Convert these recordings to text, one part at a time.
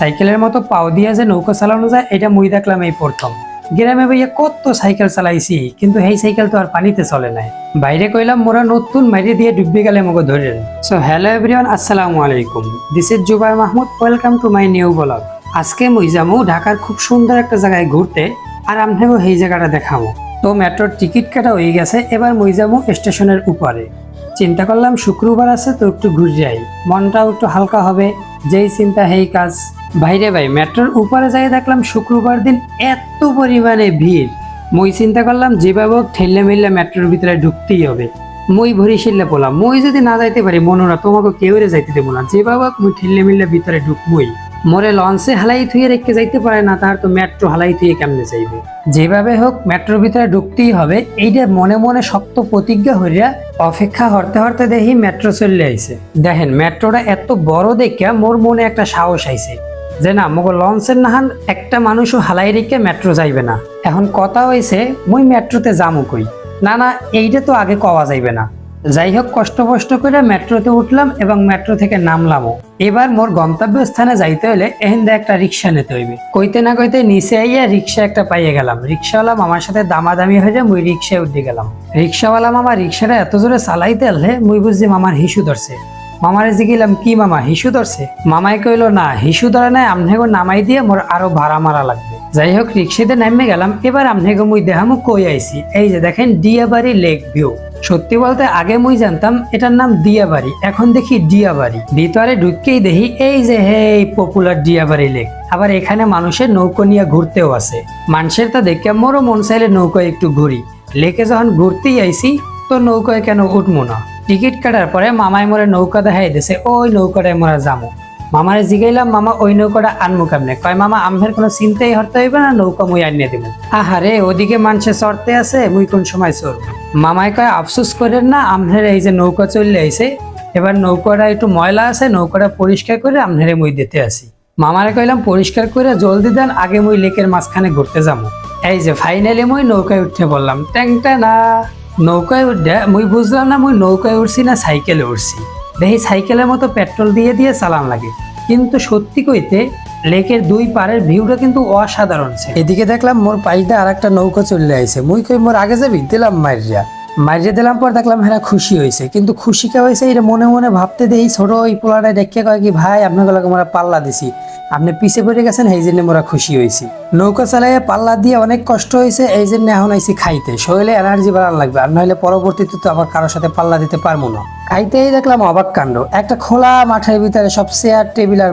সাইকেলের মতো পাও দিয়ে যে নৌকা চালানো যায় এটা মুই দেখলাম এই প্রথম। গ্রামে ভাইয়া কত সাইকেল চালাইছি, কিন্তু এই সাইকেল তো আর পানিতে চলে নাই। বাইরে কইলাম মোরা নতুন মাইরে দিয়ে ডুববে গেলে আমাকে ধরেন। সো হ্যালো এভরিওয়ান, আসসালামু আলাইকুম। This is Zubair Mahmud, welcome to my new blog. আজকে মুই যাবো ঢাকার খুব সুন্দর একটা জায়গায় ঘুরতে, আর আপনাকেও এই জায়গাটা দেখাবো। তো মেট্রোর টিকিট কাটা হয়ে গেছে, এবার মুই যাবো স্টেশনের উপরে। চিন্তা করলাম শুক্রবার আছে তো একটু ঘুরে যাই, মনটাও একটু হালকা হবে। যেই চিন্তা হেই কাজ। বাইরে ভাই মেট্রোর উপরে যাই দেখলাম শুক্রবার দিন এত পরিমাণে ভিড়। মুই চিন্তা করলাম যেভাবে ঠেললে মিললে মেট্রোর ভিতরে ঢুকতেই হবে। মুই ভরি শিললে বললাম মুই যদি না যাইতে পারি মনোরা তোমাকে কেউ যাইতে দেবো না, যেভাবে মুই ঠেললে মিললে ভিতরে ঢুকবই। মোরে লঞ্চে হালাই থুয়ে রেখে যাইতে পারে না, তার তো মেট্রো হালাই থুয়ে কেমনে যাইবে। যেভাবে হোক মেট্রোর ভিতরে ঢুকতেই হবে, এইটা মনে মনে শক্ত প্রতিজ্ঞা হইয়া অপেক্ষা হরতে হরতে দেখি মেট্রো চলে আইছে। দেখেন মেট্রোটা এত বড় দেখে মোর মনে একটা সাহস আইছে যে না মগো লঞ্চের নাহান একটা মানুষও হালাই রেখে মেট্রো যাইবে না। এখন কথা হয়েছে মুই মেট্রোতে যামু কই, না না এইটা তো আগে কওয়া যাইবে না। যাই হোক কষ্ট করে মেট্রোতে উঠলাম এবং মেট্রো থেকে নামলামও। এবার মোর গন্তব্য স্থানে যাইতে হলে এহিন্দে একটা রিক্সা নিতে হইবে। কইতে না কইতে নিচে আইয়া রিক্সা একটা পাইয়ে গেলাম। রিক্সাওয়ালা মামার সাথে দামাদামি হয়ে মুই রিক্সায় উঠে গেলাম। রিক্সাওয়ালা মামা রিক্সাটা এত জোরে চালাইতে হলে মুই বুঝছি মামার হিসু ধরছে। মামারে জিগিলাম কি মামা হিসু ধরছে? মামাই কইলো না হিসু ধরে নাই, আমনেগো নামাই দিয়ে মোর আরো ভাড়া মারা লাগবে। যাই হোক রিক্সাতে নামে গেলাম। এবার আমনেগো মুই দেখামু কই আইছি। এই যে দেখেন ডিয়াবাড়ি লেক ভিউ। সত্যি বলতে আগে মুই জানতাম এটার নাম দিয়াবাড়ি, এখন দেখি ডিয়াবাড়ি। ভিতরে ঢুককেই দেখি এই যে হেই পপুলার ডিয়াবাড়ি লেক। আবার এখানে মানুষের নৌকো নিয়ে ঘুরতেও আছে। মানুষের তা দেখে মোরও মন চাইলে নৌকায় একটু ঘুরি। লেকে যখন ঘুরতেই আইছি তো নৌকায় কেন উঠবো না। টিকিট কাটার পরে মামাই মোরে নৌকা দেখাই দিছে, ওই নৌকাটায় মোরা যাবো। মামারে জিগাইলাম মামা ওই নৌকাটা আনমু কেমনে? কয় মামা আমনের কোনো চিন্তাই হরতে হইবে না, নৌকা মুই আনিয়ে দিব। আহারে ওদিকে মানুষে চড়তে আছে, মুই কোন সময় চড়ব? মামাই কয় আফসোস করেন না, আমনের এই যে নৌকা চললে আইছে, এবার নৌকাটা একটু ময়লা আছে, নৌকাটা পরিষ্কার করে আমনেরে মুই দিতে আসি। মামারে কইলাম পরিষ্কার করে জলদি দেন, আগে মুই লেকের মাঝখানে ঘুরতে যাবো। এই যে ফাইনালি মুই নৌকায় উঠতে বললাম। ট্যাংটা না নৌকায় উঠে মুই বুঝলাম না মুই নৌকায় উঠছি না সাইকেলে উঠছি। দেখি সাইকেলের মতো পেট্রোল দিয়ে দিয়ে চালান লাগে, কিন্তু সত্যি কইতে লেকের দুই পারের ভিউটা কিন্তু অসাধারণ। এদিকে দেখলাম মোর পাইটা আর একটা নৌকা চলে আইছে। মুই কই মোর আগে যাবি? দিলাম মাইরিয়া দিলাম পর দেখলাম হ্যাঁ খুশি হয়েছে, কিন্তু খুশি কে হয়েছে এটা মনে মনে ভাবতে দেই। ছোট ওই পোলাটা দেখে কয় কি ভাই আপনাকে মোরা পাল্লা দিছি, আপনি পিছে পড়ে গেছেন, এই জন্য মোরা খুশি হয়েছি। নৌকা চালাইয়া পাল্লা দিয়ে অনেক কষ্ট হয়েছে, এই জন্য এখন আইছি খাইতে। শরীরে এনার্জি বাড়ানো লাগবে, আর নইলে পরবর্তীতে তো আবার কারোর সাথে পাল্লা দিতে পারবো না। খাইতেই দেখলাম অবাক কাণ্ড। একটা খোলা মাঠের ভিতরে সব চেয়ার টেবিল আর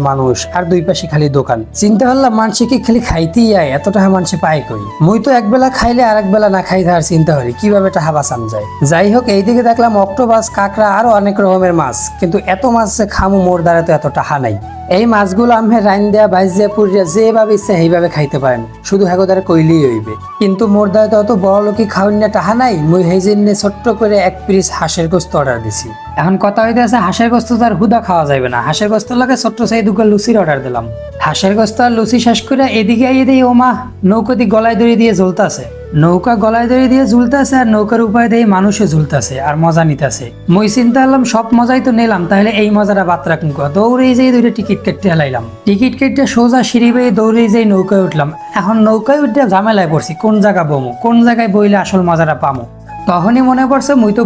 মানুষ আর দুই পাশে খালি দোকান। চিন্তা করলাম মানুষে কি খালি খাইতেই আয়, এতটা মানুষে পায় কই? মুই তো একবেলা খাইলে আর একবেলা না খাই থাকার চিন্তা করি কিভাবে টাহা বাঁচান যায়। যাই হোক এইদিকে দেখলাম অক্টোপাস, কাঁকড়া আরো অনেক রকমের মাছ, কিন্তু এত মাছ যে খামু মোর দ্বারা তো এত টাহা নাই। এই মাছগুলো আমি রাইন দেয়া বাইজ দিয়া পুরিয়া যেভাবে ইচ্ছে সেইভাবে খাইতে পারেন, শুধু হেগোদারে কইলেই হইবে। কিন্তু মোর দ্বারা তো অত বড় লোকই খাওয়ান না টাহা নাই। মুই সেই জন্য ছোট্ট করে এক পিস হাঁসের গোস্ত অর্ডার দিছি। এখন কথা হইতে আছে হাঁসের গোস্ত তো আর হুদা খাওয়া যাবে না, হাঁসের গোস্ত লাগে ছোট্ট সাই দুটো লুচির অর্ডার দিলাম। হাঁসের গোস্ত আর লুচি শেষ করে এদিকে আইয়ে দিই ও মা নৌকা দিয়ে গলায় দড়ি দিয়ে ঝুলতাছে। নৌকা গলায় দড়ি দিয়ে ঝুলতেছে আর নৌকার উপায় দিয়ে মানুষও ঝুলতেছে আর মজা নিতেছে। মই চিন্তা করলাম সব মজাই তো নিলাম, তাহলে এই মজাটা বাদ রাখুন। দৌড়ে যেয়ে দুইটা টিকিট কেটে হালাইলাম। টিকিট কেটে সোজা সিঁড়ি বেয়ে দৌড়ে যেয়ে নৌকায় উঠলাম। এখন নৌকায় উঠে ঝামেলায় পড়ছি, কোন জায়গা বমু, কোন জায়গায় বইলে আসল মজাটা পামু। তখনই মনে পড়ছে মুই তো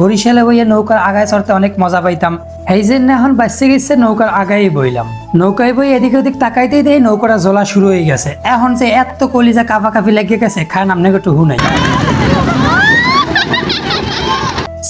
বরিশালে বইয়ে নৌকার আগায় চড়তে অনেক মজা পাইতাম। এই জন্য এখন বাঁচতে গেছে নৌকার আগায় বইলাম। নৌকায় বই এদিক ওদিক তাকাইতেই দেখি নৌকাটা জ্বলা শুরু হয়ে গেছে। এখন যে এত কলিজা কাফি লেগে গেছে, খায় নামনে একটু হু নাই।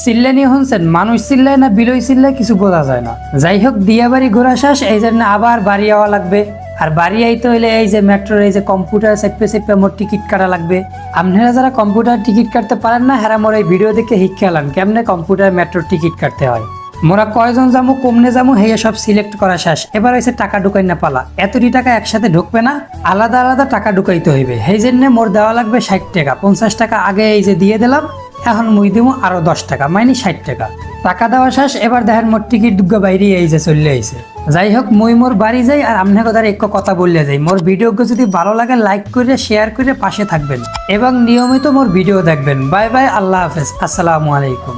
চিল্লানি শুনছেন, মানুষ চিল্লায় না বিলই চিল্লায় কিছু বোঝা যায় না। যাই হোক দিয়াবাড়ি ঘোরা শেষ, এই জন্য আবার বাড়ি যাওয়া লাগবে। আর বাড়ি আইতে হইলে এই যে মেট্রোর এই যে কম্পিউটার চেপে মোর টিকিট কাটা লাগবে। আপনারা যারা কম্পিউটার টিকিট কাটতে পারেন না, হ্যাঁ মোর এই ভিডিও দেখে শিক্ষালাম কেমনে কম্পিউটার মেট্রোর টিকিট কাটতে হয়। মোরা কয়জন যাবো কমনে যাবো হেয়ে সব সিলেক্ট করা শেষ। এবার হয়েছে টাকা ঢুকাই না পালা। এতটি টাকা একসাথে ঢুকবে না, আলাদা আলাদা টাকা ঢুকাইতে হইবে। সেই জন্য মোর দেওয়া লাগবে 60 টাকা। 50 টাকা আগে এই যে দিয়ে দিলাম, এখন মুই দিব আরো 10 টাকা, মানে 60 টাকা। টাকা দেওয়া শেষ। এবার দেখেন মোর টিকিট ঢুকা বাইরে এই যে চলে আইছে। যাই হোক মুই মোর বাড়ি যাই আর আপনাকে তার এক কথা বললে যাই। মোর ভিডিও যদি ভালো লাগে লাইক করে শেয়ার করে পাশে থাকবেন এবং নিয়মিত মোর ভিডিও দেখবেন। বাই বাই, আল্লাহ হাফেজ, আসসালামু আলাইকুম।